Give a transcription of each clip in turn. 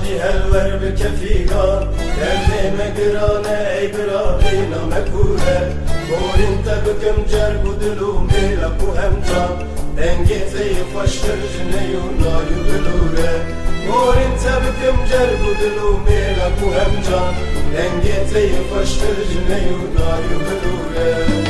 عادی هلور بکفیگان درد مگرانه ای برای نامکوره بورین تبکم جرگ و دلو میلک و همجان دنگی تی خوشتر جنیو نایو بلوره بورین تبکم جرگ و دلو میلک و همجان دنگی تی خوشتر جنیو نایو بلوره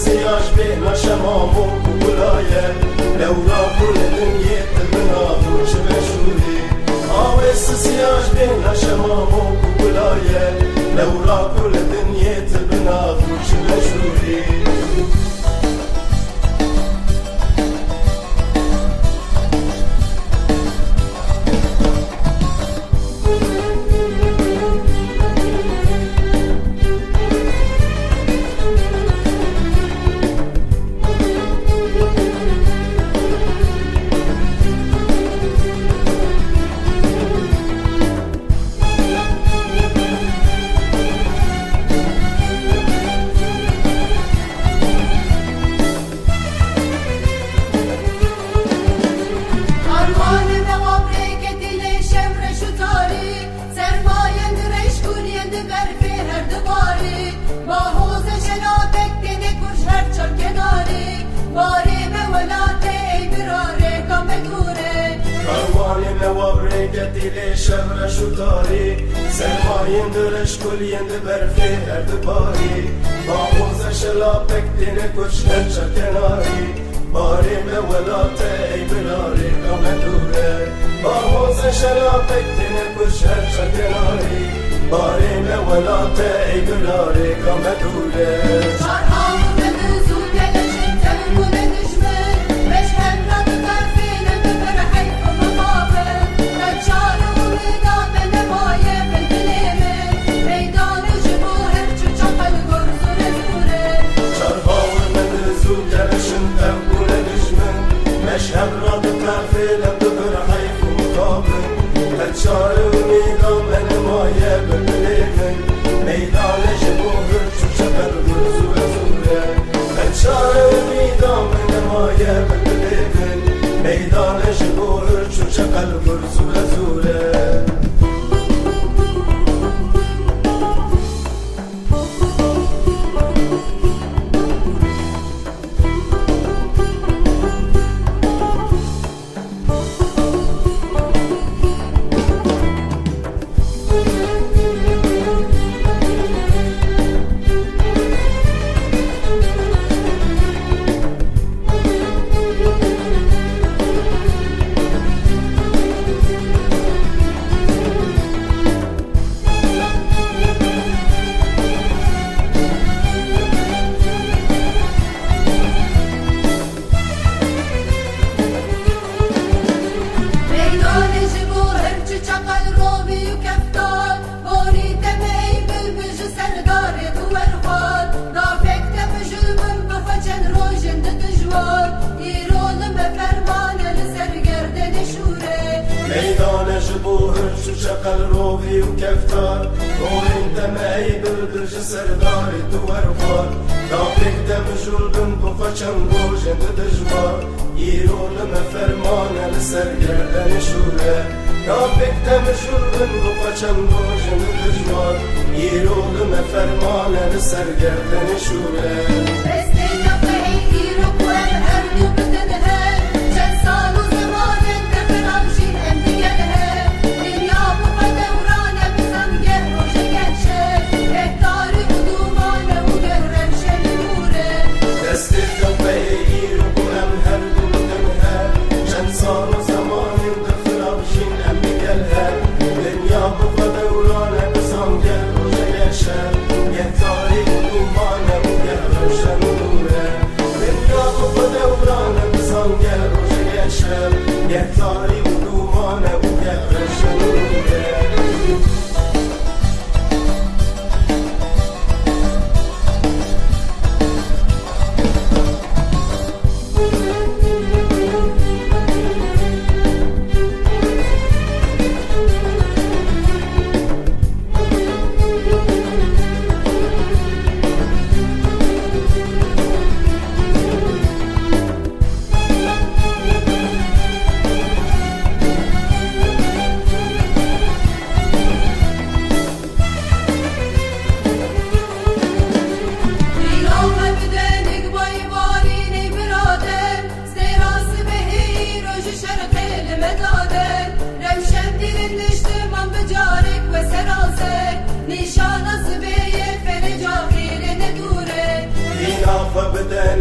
سياج بين شمام وكولاية لو راكل الدنيا تبناه وشمشوري عاوز سياج بين شمام وكولاية لو راكل الدنيا تبناه وشمشوري دل شهر شتاری سرماین درش کلین برفی هر دباری باوز شلاپک دین کش هر کناری باری به ولات ای براری کامدوره باوز شلاپک دین کش هر کناری باری به ولات ای براری کامدوره شقل روبي وكفتار وانت ما يبردش سرداري توارفار دابك دمجول بنبقى چنگو جند دجوار يرو لما فرمان لسرگر دنشوره دابك دمجول بنبقى چنگو جند دجوار يرو لما فرمان لسرگر دنشوره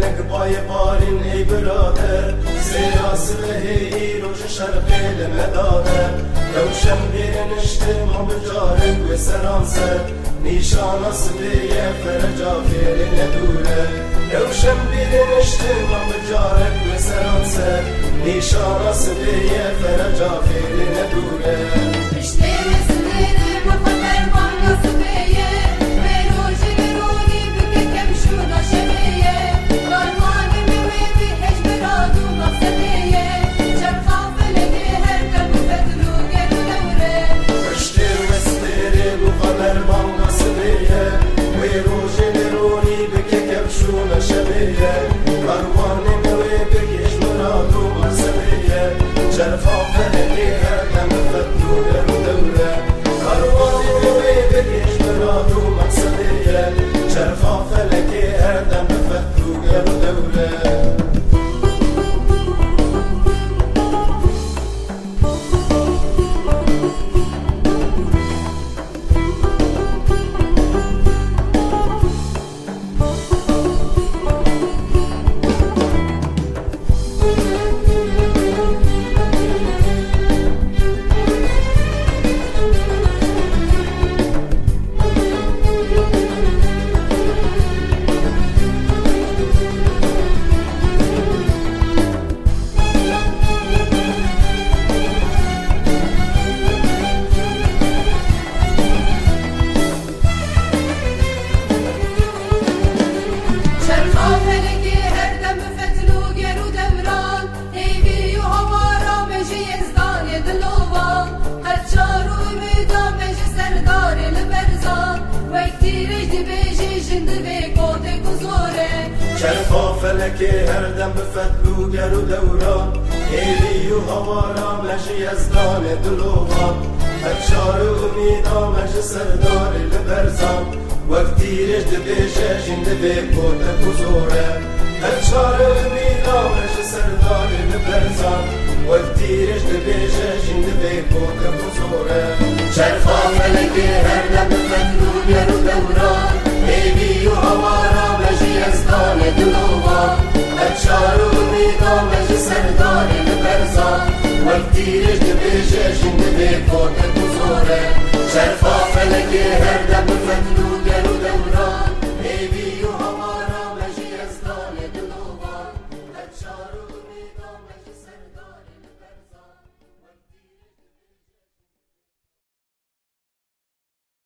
نقبای بارین ای برادر سیاس هی روش شرقی لمدادر روشن بیرنشته ما بجارک و سرانسر نیشان اصلیه فرجا فیر ندوره روشن بیرنشته ما بجارک و سرانسر نیشان اصلیه فرجا فیر ندوره اشته مسلینه مفکر مانگا سبیه بیروژی برونی بکه کمشونا شبیه دارمانی مویدی هج برادو مقصدیه چرخا فلگی هر دم بدلو گرو دوره اشته مسلینه مفکر مانگا سبیه بیروژی برونی بکه کمشونا شبیه دارمانی مویدی هج برادو مقصدیه چرخا فلگی هر دم بدلو گرو دوره کاروانی مویدی هج برادو مقصدیه چرخا فلگی هر دم بدلو گرو دوره چرخا فلگی هر دم فتلو گرو دوران هیوی و هوارا مجی ازدان دلوان هر چارو امیدا مجی سردار لبرزان وقتی رجد بیجی جند بی کوت گزوره چرخا فلکی هر دم به فتلو گرو دوران هیلی و هوارا مجی از دان دلوان هفشار و امیدا مجی سردار لبرزان وقتی رجد بیشه جند بی کوت گزوره هفشار و امیدا مجی سردار لبرزان وقتی رجد بیشه جند بی کوت گزوره چرخا فلکی هر دم به فتلو گرو دوران هیلی و هوارا مجی از دان دلوان هفشار و امیدا مجی سردار لبرزان وقتی رجد بیشه جند بی کوت گزوره چرخا فلکی